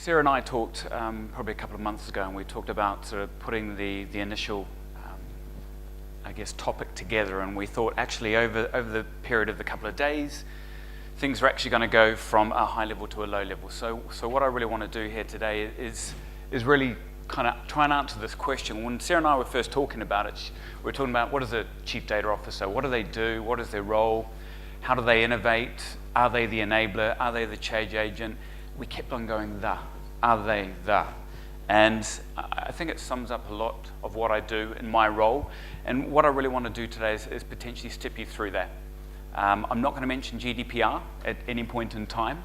Sarah and I talked probably a couple of months ago, and we talked about sort of putting the initial, I guess, topic together, and we thought actually over the period of the couple of days, things are actually going to go from a high level to a low level. So what I really want to do here today is really kind of try and answer this question. When Sarah and I were first talking about it, we were talking about what is a chief data officer, what do they do, what is their role, how do they innovate, are they the enabler, are they the change agent? We kept on going, are they the? And I think it sums up a lot of what I do in my role. And what I really want to do today is potentially step you through that. I'm not going to mention GDPR at any point in time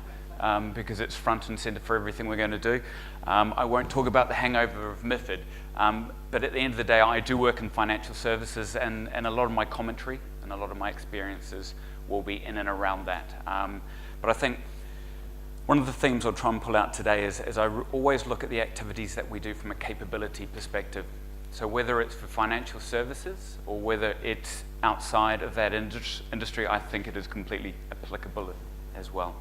because it's front and center for everything we're going to do. I won't talk about the hangover of MiFID, but at the end of the day, I do work in financial services, and a lot of my commentary and a lot of my experiences will be in and around that. But I think one of the themes I'll try and pull out today is I always look at the activities that we do from a capability perspective. So whether it's for financial services or whether it's outside of that industry, I think it is completely applicable as well.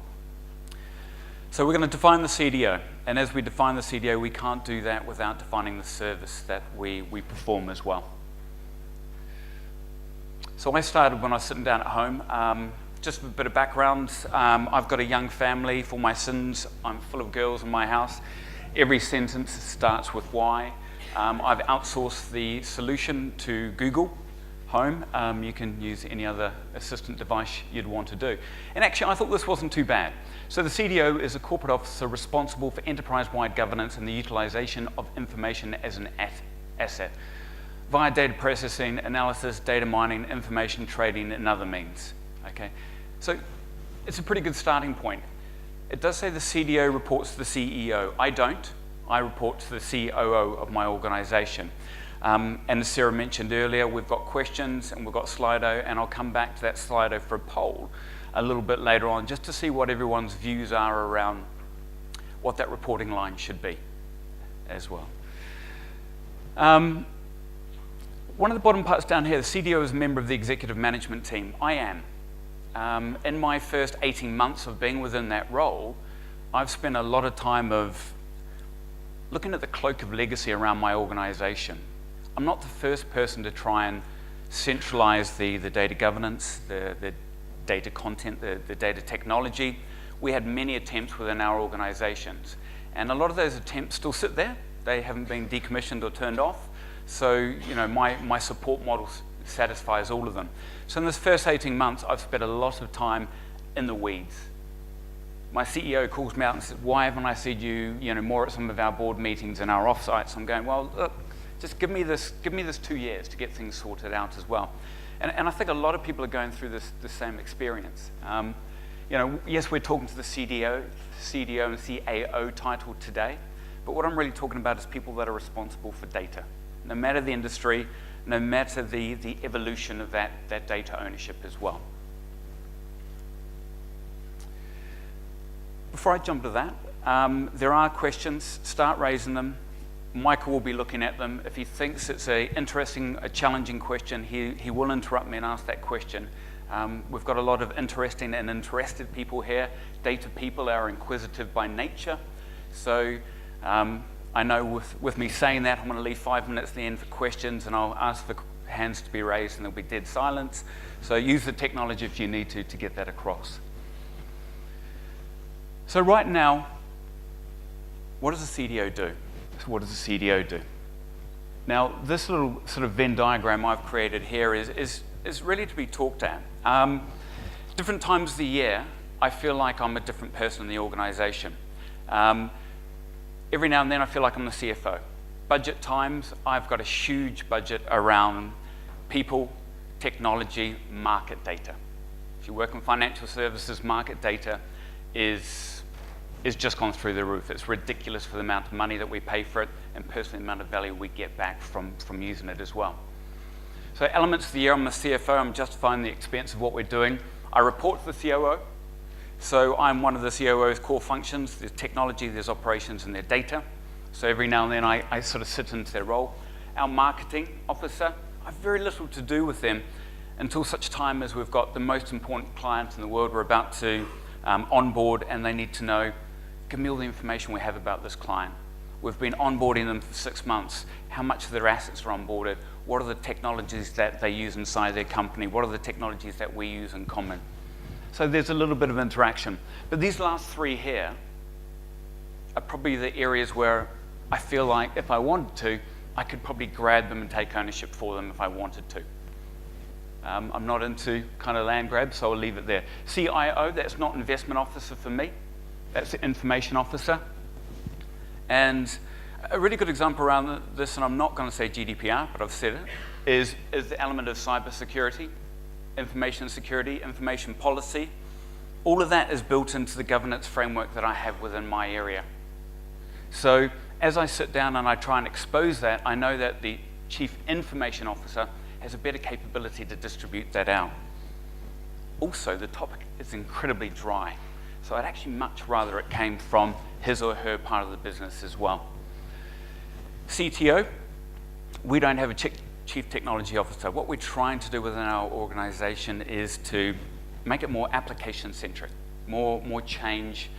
So we're going to define the CDAO, and as we define the CDAO, we can't do that without defining the service that we perform as well. So I started when I was sitting down at home. Just a bit of background, I've got a young family. For my sins, I'm full of girls in my house. Every sentence starts with why. I've outsourced the solution to Google Home. You can use any other assistant device you'd want to do. And actually, I thought this wasn't too bad. So the CDAO is a corporate officer responsible for enterprise-wide governance and the utilization of information as an asset via data processing, analysis, data mining, information trading, and other means. Okay, so it's a pretty good starting point. It does say the CDAO reports to the CEO. I don't. I report to the COO of my organization. And as Sarah mentioned earlier, we've got questions and we've got Slido, and I'll come back to that Slido for a poll a little bit later on, just to see what everyone's views are around what that reporting line should be as well. One of the bottom parts down here, the CDAO is a member of the executive management team. I am. In my first 18 months of being within that role, I've spent a lot of time of looking at the cloak of legacy around my organization. I'm not the first person to try and centralize the data governance, the data content, the data technology. We had many attempts within our organizations, and a lot of those attempts still sit there. They haven't been decommissioned or turned off. So, you know, my support model satisfies all of them. So in this first 18 months, I've spent a lot of time in the weeds. My CEO calls me out and says, why haven't I seen you more at some of our board meetings and our offsites? I'm going, well, look, just give me this 2 years to get things sorted out as well. And I think a lot of people are going through the same experience. Yes, we're talking to the CDAO and CAO title today, but what I'm really talking about is people that are responsible for data. No matter the industry, no matter the evolution of that data ownership as well. Before I jump to that, there are questions. Start raising them. Michael will be looking at them. If he thinks it's a challenging question, he will interrupt me and ask that question. We've got a lot of interesting and interested people here. Data people are inquisitive by nature. So I know with me saying that, I'm going to leave 5 minutes at the end for questions, and I'll ask for hands to be raised, and there'll be dead silence. So use the technology if you need to get that across. So right now, what does the CDAO do? What does the CDAO do? Now, this little sort of Venn diagram I've created here is really to be talked at. Different times of the year, I feel like I'm a different person in the organization. Every now and then, I feel like I'm the CFO. Budget times, I've got a huge budget around people, technology, market data. If you work in financial services, market data is just gone through the roof. It's ridiculous for the amount of money that we pay for it, and personally the amount of value we get back from using it as well. So elements of the year, I'm the CFO, I'm justifying the expense of what we're doing. I report to the COO. So I'm one of the COO's core functions. There's technology, there's operations, and there's data. So every now and then I sort of sit into their role. Our marketing officer, I have very little to do with them until such time as we've got the most important client in the world we're about to onboard, and they need to know, give me all the information we have about this client. We've been onboarding them for 6 months. How much of their assets are onboarded? What are the technologies that they use inside their company? What are the technologies that we use in common? So there's a little bit of interaction. But these last 3 here are probably the areas where I feel like if I wanted to, I could probably grab them and take ownership for them if I wanted to. I'm not into kind of land grabs, so I'll leave it there. CIO, that's not investment officer for me. That's the information officer. And a really good example around this, and I'm not going to say GDPR, but I've said it, is the element of cybersecurity, information security, information policy. All of that is built into the governance framework that I have within my area. So as I sit down and I try and expose that, I know that the Chief Information Officer has a better capability to distribute that out. Also, the topic is incredibly dry, so I'd actually much rather it came from his or her part of the business as well. CTO, we don't have a Chief Technology Officer. What we're trying to do within our organization is to make it more application-centric, more change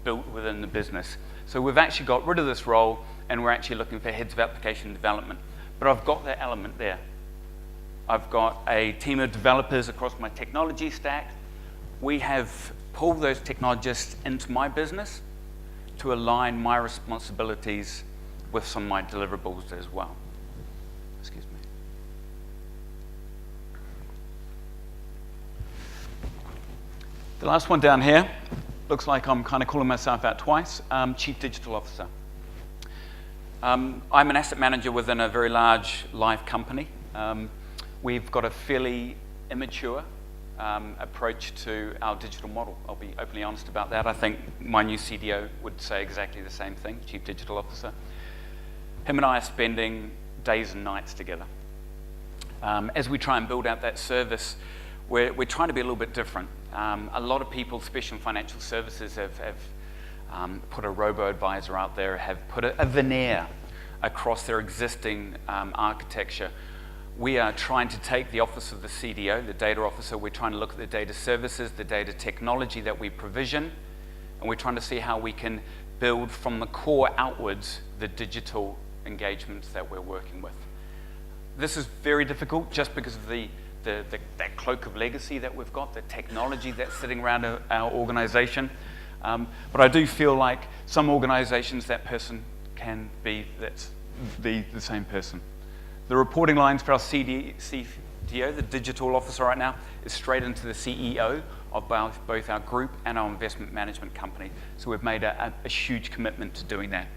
built within the business. So we've actually got rid of this role, and we're actually looking for heads of application development. But I've got that element there. I've got a team of developers across my technology stack. We have pulled those technologists into my business to align my responsibilities with some of my deliverables as well. Excuse me. The last one down here looks like I'm kind of calling myself out twice. Chief Digital Officer. I'm an asset manager within a very large live company. We've got a fairly immature approach to our digital model. I'll be openly honest about that. I think my new CDAO would say exactly the same thing, Chief Digital Officer. Him and I are spending days and nights together. As we try and build out that service, we're trying to be a little bit different. A lot of people, especially in financial services, have put a robo-advisor out there, have put a veneer across their existing architecture. We are trying to take the office of the CDO, the data officer, we're trying to look at the data services, the data technology that we provision, and we're trying to see how we can build from the core outwards the digital engagements that we're working with. This is very difficult just because of that cloak of legacy that we've got, the technology that's sitting around our organization. But I do feel like some organizations, that person can be the same person. The reporting lines for our CDO, the digital officer right now, is straight into the CEO of both our group and our investment management company. So we've made a huge commitment to doing that.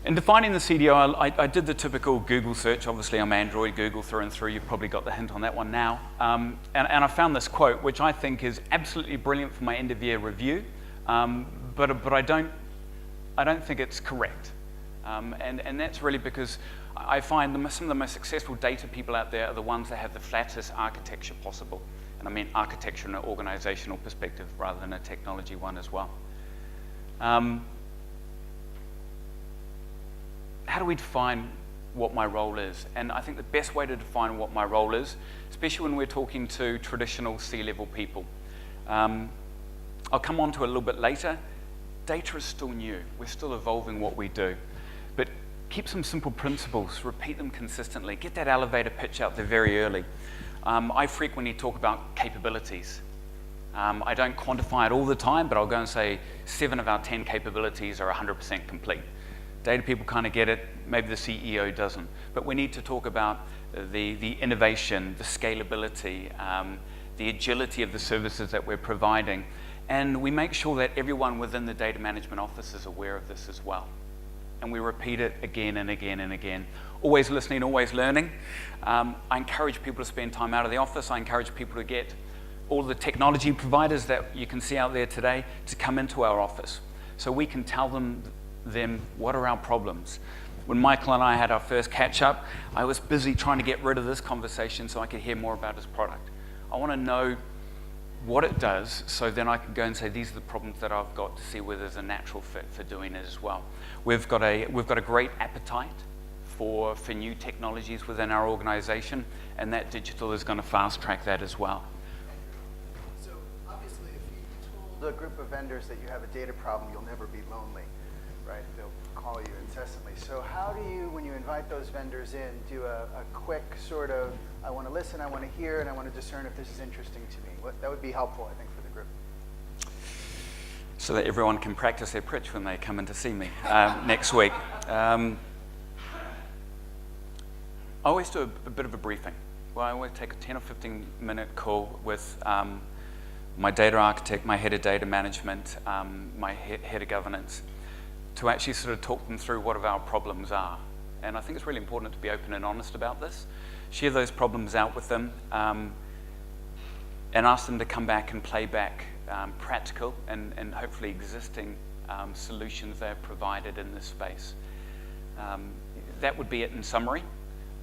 In defining the CDO, I did the typical Google search. Obviously, I'm Android, Google through and through. You've probably got the hint on that one now. And I found this quote, which I think is absolutely brilliant for my end-of-year review, but I don't think it's correct. And that's really because I find some of the most successful data people out there are the ones that have the flattest architecture possible. And I mean architecture in an organizational perspective rather than a technology one as well. How do we define what my role is? And I think the best way to define what my role is, especially when we're talking to traditional C-level people, I'll come on to it a little bit later. Data is still new. We're still evolving what we do. But keep some simple principles, repeat them consistently, get that elevator pitch out there very early. I frequently talk about capabilities. I don't quantify it all the time, but I'll go and say 7 of our 10 capabilities are 100% complete. Data people kind of get it, maybe the CEO doesn't. But we need to talk about the innovation, the scalability, the agility of the services that we're providing. And we make sure that everyone within the data management office is aware of this as well. And we repeat it again and again and again. Always listening, always learning. I encourage people to spend time out of the office. I encourage people to get all the technology providers that you can see out there today to come into our office so we can tell them what are our problems. When Michael and I had our first catch-up, I was busy trying to get rid of this conversation so I could hear more about his product. I want to know what it does, so then I can go and say, these are the problems that I've got, to see whether there's a natural fit for doing it as well. We've got a great appetite for new technologies within our organization, and that digital is going to fast track that as well. So obviously, if you told told a group of vendors that you have a data problem, you'll never be lonely, right? They'll call you incessantly. So how do you, when you invite those vendors in, do a quick sort of, I want to listen, I want to hear, and I want to discern if this is interesting to me? That would be helpful, I think, for the group. So that everyone can practice their pitch when they come in to see me next week. I always do a bit of a briefing. Well, I always take a 10 or 15 minute call with my data architect, my head of data management, my head of governance, to actually sort of talk them through what our problems are. And I think it's really important to be open and honest about this. Share those problems out with them, and ask them to come back and play back practical and hopefully existing solutions they've provided in this space. That would be it in summary.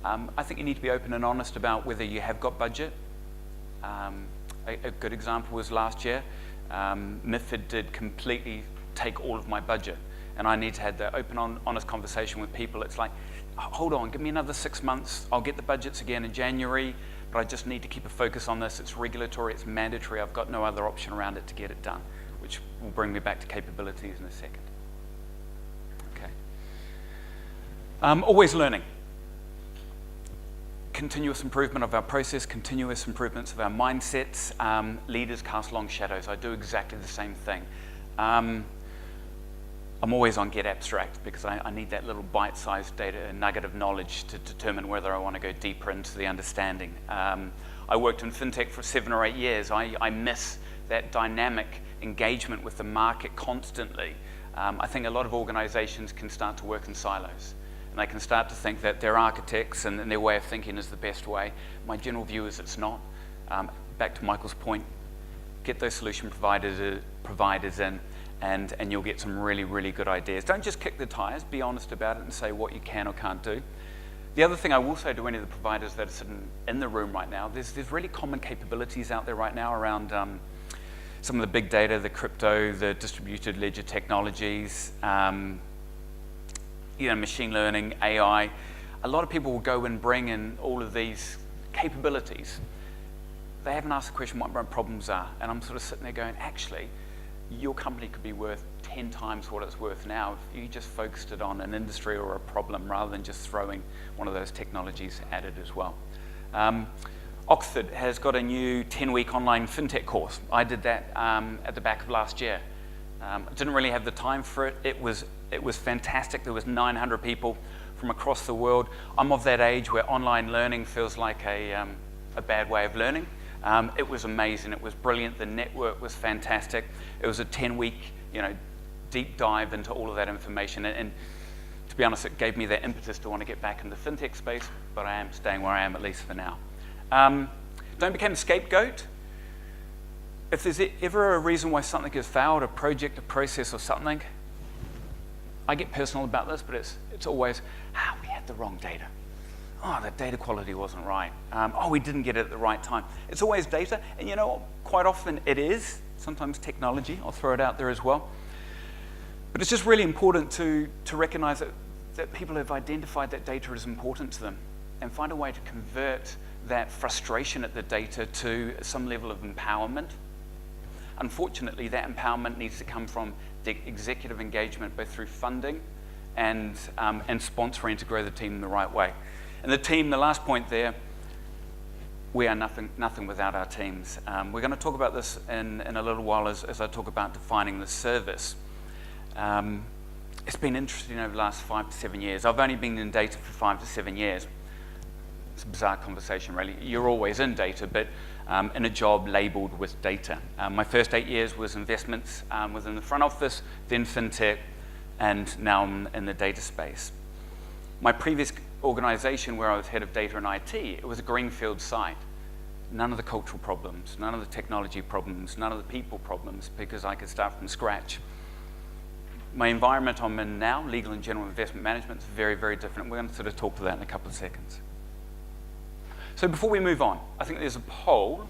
I think you need to be open and honest about whether you have got budget. A good example was last year. MIFID did completely take all of my budget, and I need to have the open, honest conversation with people. It's like, hold on, give me another 6 months. I'll get the budgets again in January, but I just need to keep a focus on this. It's regulatory, it's mandatory. I've got no other option around it to get it done, which will bring me back to capabilities in a second. Okay. Always learning. Continuous improvement of our process, continuous improvements of our mindsets. Leaders cast long shadows. I do exactly the same thing. I'm always on Get Abstract because I need that little bite-sized data nugget of knowledge to determine whether I want to go deeper into the understanding. I worked in Fintech for 7 or 8 years. I miss that dynamic engagement with the market constantly. I think a lot of organizations can start to work in silos. And they can start to think that their architects and their way of thinking is the best way. My general view is it's not. Back to Michael's point, get those solution providers in, and you'll get some really, really good ideas. Don't just kick the tires, be honest about it and say what you can or can't do. The other thing I will say to any of the providers that are sitting in the room right now, there's really common capabilities out there right now around some of the big data, the crypto, the distributed ledger technologies, machine learning, AI. A lot of people will go and bring in all of these capabilities. They haven't asked the question what my problems are, and I'm sort of sitting there going, actually, your company could be worth 10 times what it's worth now if you just focused it on an industry or a problem rather than just throwing one of those technologies at it as well. Oxford has got a new 10-week online fintech course. I did that at the back of last year. I didn't really have the time for it. It was fantastic. There was 900 people from across the world. I'm of that age where online learning feels like a bad way of learning. It was amazing. It was brilliant. The network was fantastic. It was a 10-week, deep dive into all of that information. And to be honest, it gave me that impetus to want to get back into the fintech space, but I am staying where I am, at least for now. Don't become a scapegoat. If there's ever a reason why something has failed, a project, a process, or something, I get personal about this, but it's always, we had the wrong data. The data quality wasn't right. We didn't get it at the right time. It's always data, and quite often it is. Sometimes technology, I'll throw it out there as well. But it's just really important to recognize that people have identified that data is important to them and find a way to convert that frustration at the data to some level of empowerment. Unfortunately, that empowerment needs to come from the executive engagement, both through funding and sponsoring to grow the team in the right way. And the team, the last point there, we are nothing without our teams. We're going to talk about this in a little while as I talk about defining the service. It's been interesting over the last 5 to 7 years. I've only been in data for 5 to 7 years. It's a bizarre conversation, really. You're always in data, but in a job labeled with data. My first 8 years was investments within the front office, then fintech, and now I'm in the data space. My previous organization where I was head of data and IT, it was a greenfield site. None of the cultural problems, none of the technology problems, none of the people problems, because I could start from scratch. My environment I'm in now, legal and general investment management, is very, very different. We're going to sort of talk to that in a couple of seconds. So before we move on, I think there's a poll.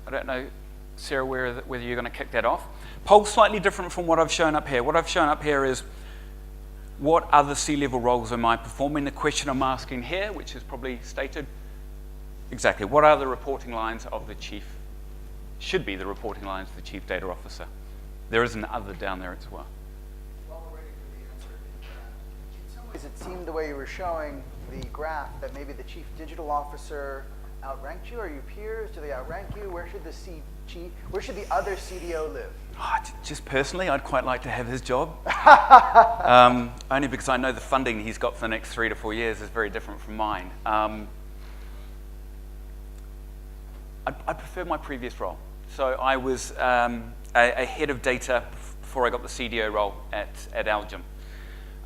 I don't know, Sarah, whether you're going to kick that off. Poll's slightly different from what I've shown up here. What I've shown up here is what other C-level roles am I performing? The question I'm asking here, which is probably stated exactly, what are the reporting lines of the chief, should be the reporting lines of the chief data officer? There is an other down there as well. While we're waiting for the answer, in some ways it seemed the way you were showing the graph that maybe the chief digital officer outranked you. Are you peers? Do they outrank you? Where should the other CDO live? Oh, just personally, I'd quite like to have his job. Only because I know the funding he's got for the next 3 to 4 years is very different from mine. I prefer my previous role. So I was a head of data before I got the CDO role at Algem.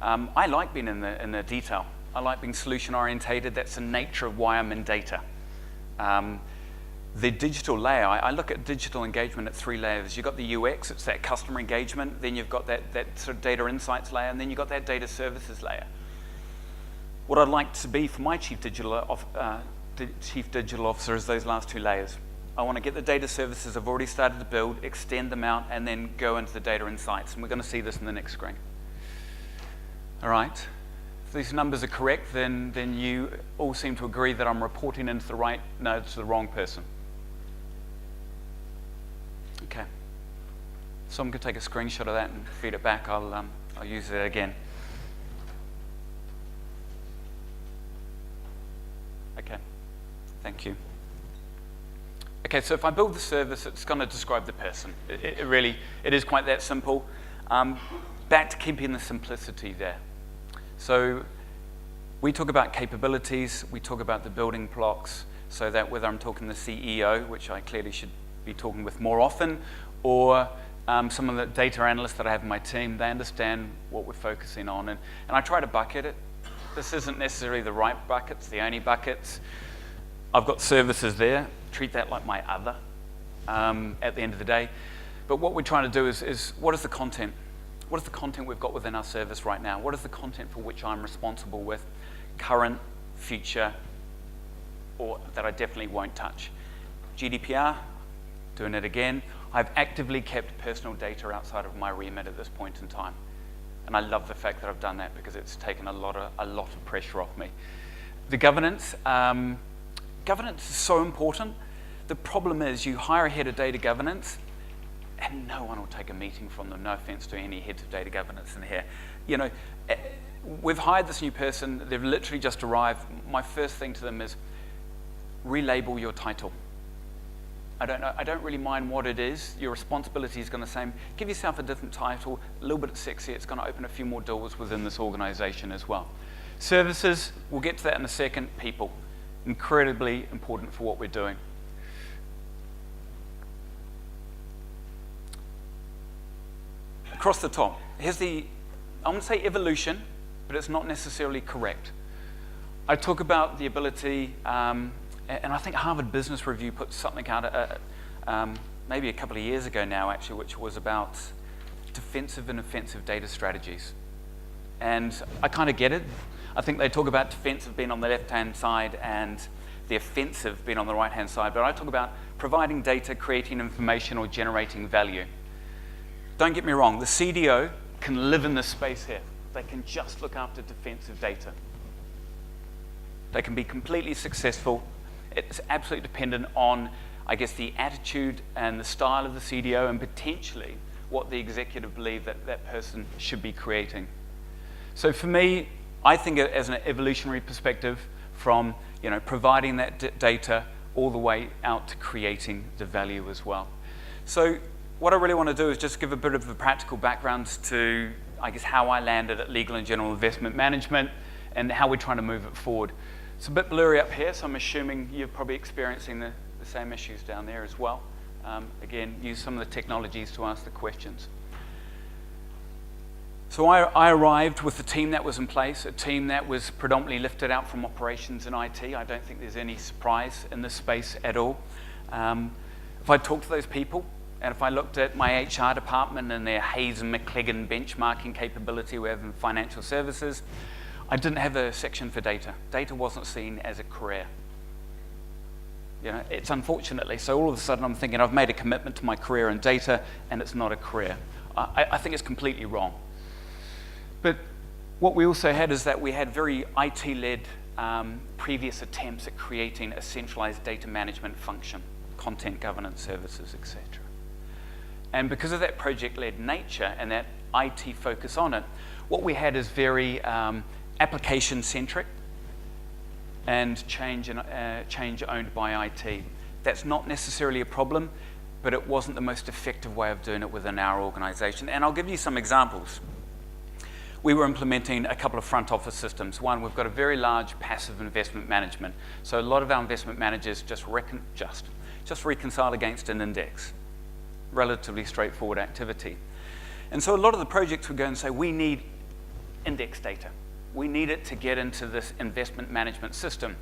I like being in the detail. I like being solution orientated. That's the nature of why I'm in data. The digital layer, I look at digital engagement at 3 layers. You've got the UX, it's that customer engagement, then you've got that sort of data insights layer, and then you've got that data services layer. What I'd like to be for my chief digital officer is those last 2 layers. I want to get the data services I've already started to build, extend them out, and then go into the data insights. And we're going to see this in the next screen. All right. If these numbers are correct, then you all seem to agree that I'm reporting into to the wrong person. Okay. So I'm going to take a screenshot of that and feed it back. I'll use it again. Okay. Thank you. Okay, so if I build the service, it's going to describe the person. It is quite that simple. Back to keeping the simplicity there. So we talk about capabilities, we talk about the building blocks, so that whether I'm talking to the CEO, which I clearly should be talking with more often, or some of the data analysts that I have in my team, they understand what we're focusing on. And I try to bucket it. This isn't necessarily the right buckets, the only buckets. I've got services there, treat that like my other at the end of the day. But what we're trying to do is what is the content? What is the content we've got within our service right now? What is the content for which I'm responsible with, current, future, or that I definitely won't touch? GDPR, doing it again. I've actively kept personal data outside of my remit at this point in time. And I love the fact that I've done that because it's taken a lot of pressure off me. The governance, governance is so important. The problem is you hire a head of data governance and no one will take a meeting from them. No offense to any heads of data governance in here. You know, we've hired this new person. They've literally just arrived. My first thing to them is relabel your title. I don't really mind what it is. Your responsibility is going to say, give yourself a different title, a little bit sexy. It's going to open a few more doors within this organization as well. Services, we'll get to that in a second. People, incredibly important for what we're doing. Across the top, here's I'm going to say evolution, but it's not necessarily correct. I talk about the ability, and I think Harvard Business Review put something out maybe a couple of years ago now, actually, which was about defensive and offensive data strategies. And I kind of get it. I think they talk about defensive being on the left-hand side and the offensive being on the right-hand side, but I talk about providing data, creating information, or generating value. Don't get me wrong, the CDO can live in this space here. They can just look after defensive data. They can be completely successful. It's absolutely dependent on, I guess, the attitude and the style of the CDO and potentially what the executive believe that person should be creating. So for me, I think as an evolutionary perspective from providing that data all the way out to creating the value as well. So what I really want to do is just give a bit of a practical background to, I guess, how I landed at Legal and General Investment Management and how we're trying to move it forward. It's a bit blurry up here, so I'm assuming you're probably experiencing the same issues down there as well. Again, use some of the technologies to ask the questions. So I arrived with the team that was in place, a team that was predominantly lifted out from operations and IT. I don't think there's any surprise in this space at all. If I talked to those people, and if I looked at my HR department and their Hayes and McCleggan benchmarking capability we have in financial services, I didn't have a section for data. Data wasn't seen as a career. It's unfortunately. So all of a sudden I'm thinking I've made a commitment to my career in data and it's not a career. I think it's completely wrong. But what we also had is that we had very IT-led previous attempts at creating a centralized data management function, content governance services, etc. And because of that project-led nature and that IT focus on it, what we had is very application-centric and change owned by IT. That's not necessarily a problem, but it wasn't the most effective way of doing it within our organization. And I'll give you some examples. We were implementing a couple of front office systems. One, we've got a very large passive investment management. So a lot of our investment managers just reconcile against an index. Relatively straightforward activity. And so a lot of the projects would go and say, we need index data. We need it to get into this investment management system.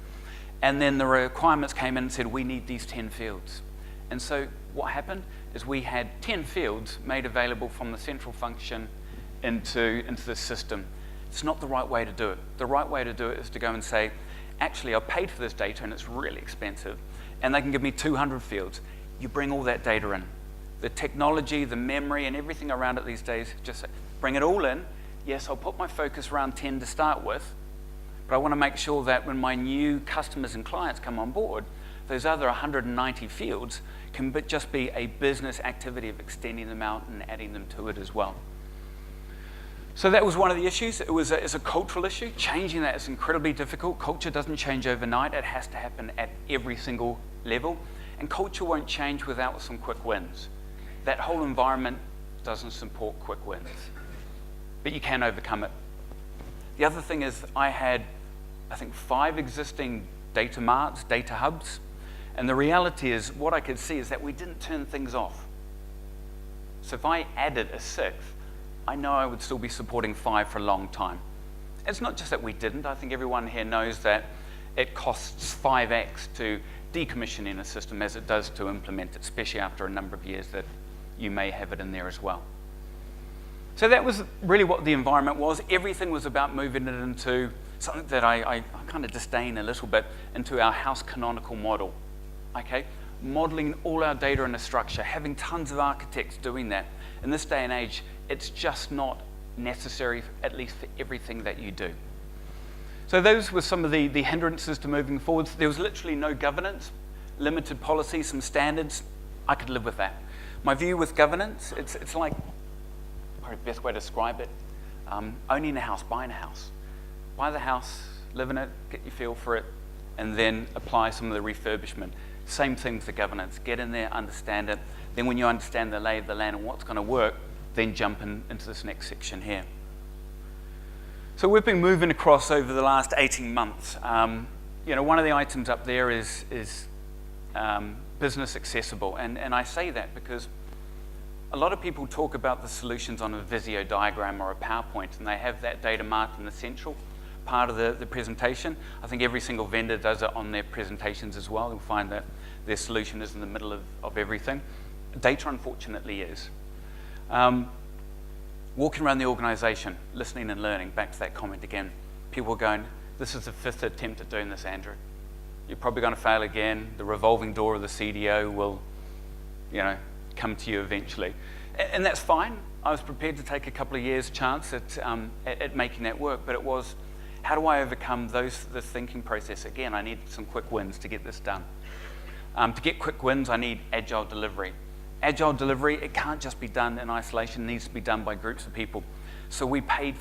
And then the requirements came in and said, we need these 10 fields. And so what happened is we had 10 fields made available from the central function into the system. It's not the right way to do it. The right way to do it is to go and say, actually, I've paid for this data and it's really expensive, and they can give me 200 fields. You bring all that data in. The technology, the memory, and everything around it these days, just bring it all in. Yes, I'll put my focus around 10 to start with, but I want to make sure that when my new customers and clients come on board, those other 190 fields can just be a business activity of extending them out and adding them to it as well. So that was one of the issues. It's a cultural issue. Changing that is incredibly difficult. Culture doesn't change overnight. It has to happen at every single level. And culture won't change without some quick wins. That whole environment doesn't support quick wins. But you can overcome it. The other thing is I had, I think, 5 existing data marts, data hubs. And the reality is what I could see is that we didn't turn things off. So if I added a 6th, I know I would still be supporting 5 for a long time. It's not just that we didn't. I think everyone here knows that it costs 5x to decommission in a system as it does to implement it, especially after a number of years that you may have it in there as well. So that was really what the environment was. Everything was about moving it into something that I kind of disdain a little bit, into our house canonical model. Okay? Modeling all our data in a structure, having tons of architects doing that. In this day and age, it's just not necessary, at least for everything that you do. So those were some of the hindrances to moving forwards. There was literally no governance, limited policy, some standards. I could live with that. My view with governance, it's like, probably the best way to describe it, owning a house, buying a house. Buy the house, live in it, get your feel for it, and then apply some of the refurbishment. Same thing with the governance. Get in there, understand it. Then when you understand the lay of the land and what's going to work, then jump into this next section here. So we've been moving across over the last 18 months. One of the items up there is business accessible. And I say that because a lot of people talk about the solutions on a Visio diagram or a PowerPoint, and they have that data marked in the central part of the presentation. I think every single vendor does it on their presentations as well. You'll find that their solution is in the middle of everything. Data, unfortunately, is. Walking around the organization, listening and learning, back to that comment again, people are going, this is the 5th attempt at doing this, Andrew. You're probably going to fail again. The revolving door of the CDAO will, come to you eventually. And that's fine. I was prepared to take a couple of years' chance at making that work, but it was, how do I overcome the thinking process? Again, I need some quick wins to get this done. To get quick wins, I need agile delivery. Agile delivery, it can't just be done in isolation. It needs to be done by groups of people. So we paid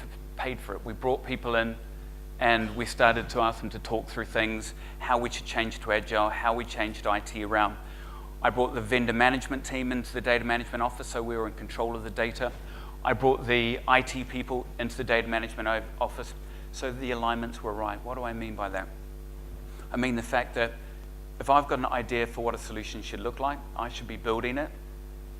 for it. We brought people in, and we started to ask them to talk through things, how we should change to agile, how we changed IT around. I brought the vendor management team into the data management office, so we were in control of the data. I brought the IT people into the data management office, so the alignments were right. What do I mean by that? I mean the fact that if I've got an idea for what a solution should look like, I should be building it,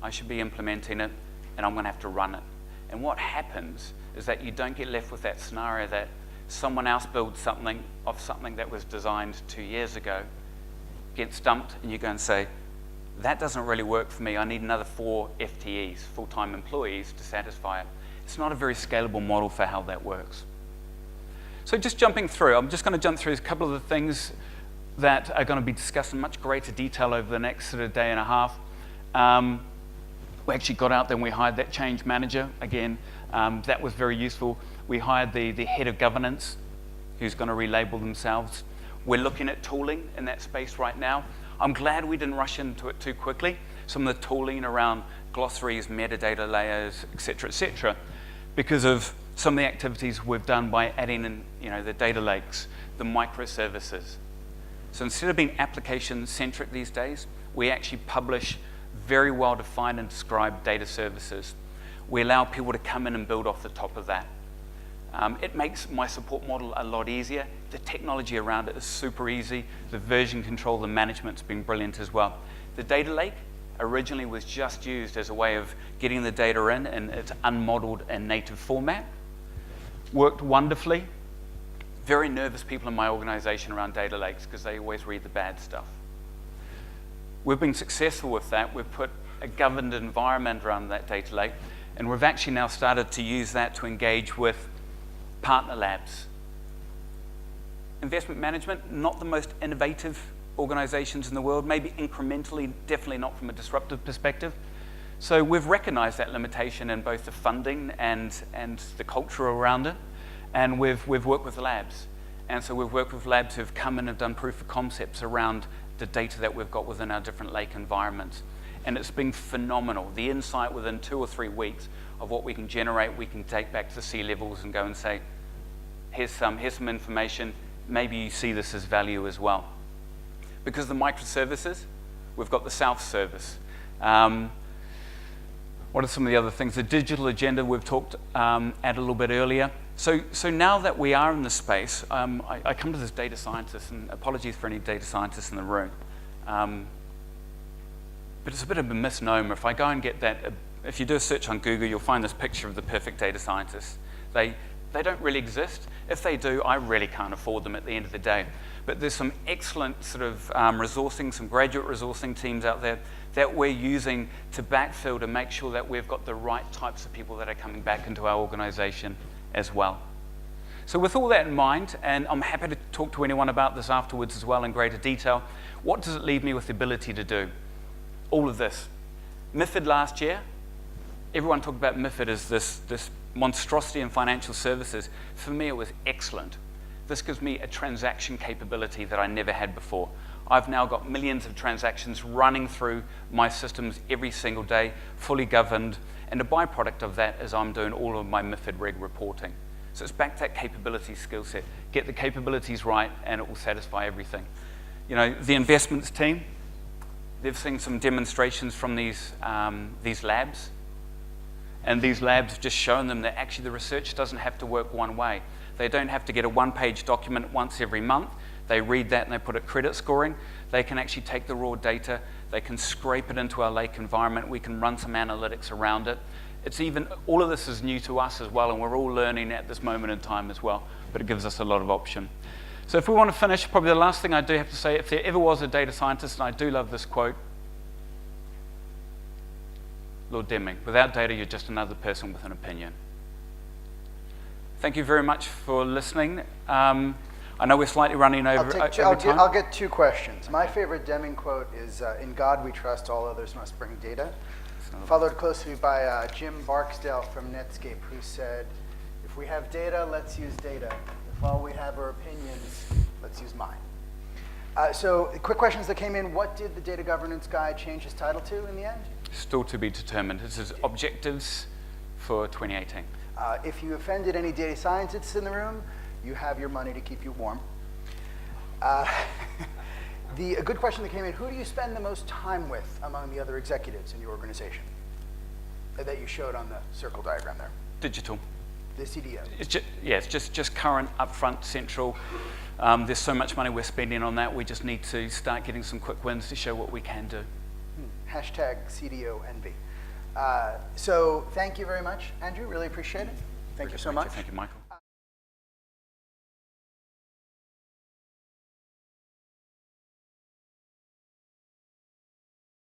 I should be implementing it, and I'm going to have to run it. And what happens is that you don't get left with that scenario that someone else builds something that was designed 2 years ago, gets dumped, and you go and say, that doesn't really work for me. I need another 4 FTEs, full-time employees, to satisfy it. It's not a very scalable model for how that works. So just jumping through, I'm just going to jump through a couple of the things that are going to be discussed in much greater detail over the next sort of day and a half. We actually got out there and we hired that change manager. Again, that was very useful. We hired the head of governance, who's going to relabel themselves. We're looking at tooling in that space right now. I'm glad we didn't rush into it too quickly. Some of the tooling around glossaries, metadata layers, et cetera, because of some of the activities we've done by adding in, the data lakes, the microservices. So instead of being application-centric these days, we actually publish very well-defined and described data services. We allow people to come in and build off the top of that. It makes my support model a lot easier. The technology around it is super easy. The version control, the management's been brilliant as well. The data lake originally was just used as a way of getting the data in its unmodeled and native format. Worked wonderfully. Very nervous people in my organization around data lakes because they always read the bad stuff. We've been successful with that. We've put a governed environment around that data lake, and we've actually now started to use that to engage with partner labs. Investment management, not the most innovative organizations in the world, maybe incrementally, definitely not from a disruptive perspective. So we've recognized that limitation in both the funding and the culture around it, and we've worked with labs. And so we've worked with labs who've come in and done proof of concepts around the data that we've got within our different lake environments. And it's been phenomenal. The insight within 2 or 3 weeks of what we can generate, we can take back to the C-levels and go and say, here's some information, maybe you see this as value as well. Because the microservices, we've got the self-service. What are some of the other things? The digital agenda we've talked at a little bit earlier. So now that we are in this space, I come to this data scientist, and apologies for any data scientists in the room, but it's a bit of a misnomer. If I go and get that, if you do a search on Google, you'll find this picture of the perfect data scientist. They don't really exist. If they do, I really can't afford them at the end of the day. But there's some excellent sort of resourcing, some graduate resourcing teams out there that we're using to backfill to make sure that we've got the right types of people that are coming back into our organization as well. So with all that in mind, and I'm happy to talk to anyone about this afterwards as well in greater detail, what does it leave me with the ability to do? All of this. MiFID last year, everyone talked about MiFID as this monstrosity in financial services. For me, it was excellent. This gives me a transaction capability that I never had before. I've now got millions of transactions running through my systems every single day, fully governed, and a byproduct of that is I'm doing all of my MiFID reg reporting. So it's back to that capability skill set. Get the capabilities right, and it will satisfy everything. The investments team, they've seen some demonstrations from these labs, and these labs have just shown them that actually the research doesn't have to work one way. They don't have to get a one-page document once every month. They read that and they put it credit scoring. They can actually take the raw data, they can scrape it into our lake environment, we can run some analytics around it. All of this is new to us as well, and we're all learning at this moment in time as well, but it gives us a lot of option. So if we want to finish, probably the last thing I do have to say, if there ever was a data scientist, and I do love this quote, Lord Deming, without data, you're just another person with an opinion. Thank you very much for listening. I know we're slightly running over time. I'll get 2 questions. My favorite Deming quote is, in God we trust, all others must bring data. Followed closely by Jim Barksdale from Netscape, who said, if we have data, let's use data. If all we have are opinions, let's use mine. So quick questions that came in. What did the data governance guy change his title to in the end? Still to be determined. This is objectives for 2018. If you offended any data scientists in the room, you have your money to keep you warm. A good question that came in, who do you spend the most time with among the other executives in your organization that you showed on the circle diagram there? Digital. The CDAO. It's just current, upfront, central. There's so much money we're spending on that, we just need to start getting some quick wins to show what we can do. Hashtag CDO envy. So thank you very much, Andrew. Really appreciate it. Thank you so much. Thank you, Michael.